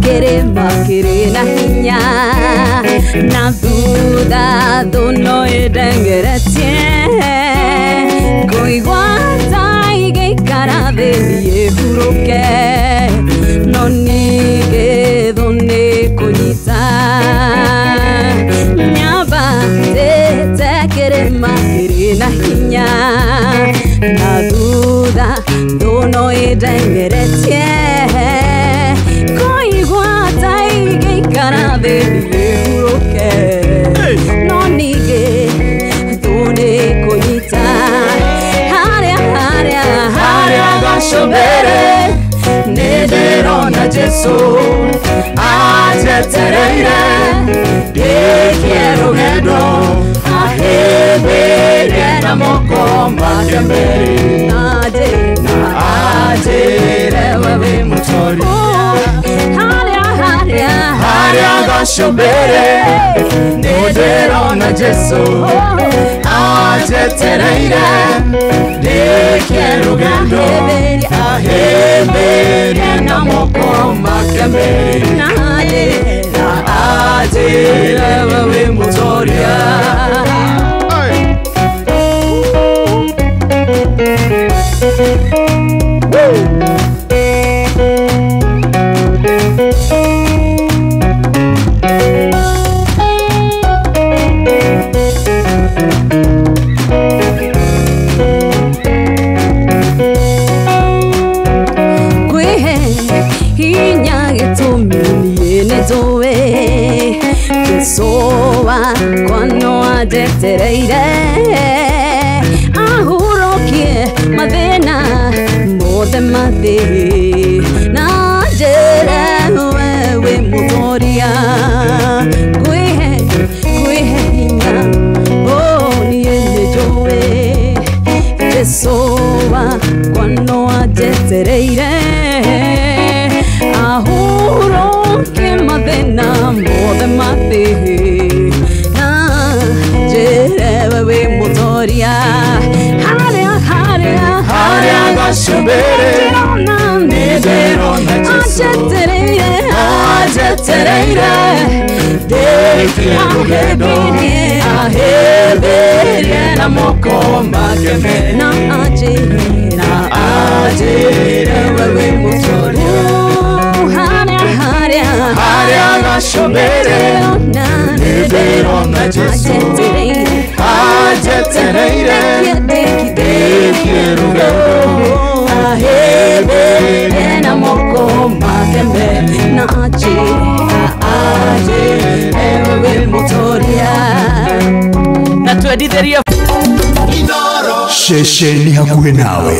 kere makere na hinya na duda dono edengeretie koiguata ige karabe ye huroke no nige donne konyita nyaba te kere makere na hinya na duda dono edengeretie no nige done koita haria gashobere nederona Jesu ajetereire quiero gendo ahebere na mokomba kembere ade rewe mutori haria gashobere nederona Jesu ajetereire quiero gendo ahebere na mokomba kembere ade rewe mutoria Soa quando ajetereire ahurokie madena mode made na jere we motoria kuihe oh niende joe soa quando ajetereire ahurokie madena mode made haria gashobere nederona Jesu ajetereire quiero ahebere na mokomba kembere na ade rewe mutoria haria gashobere nederona Jesu ajetereire quiero gendo ahebere na mokomba kembere na ade rewe mutoria na tueditheria Sheshe ni hakuhe nawe.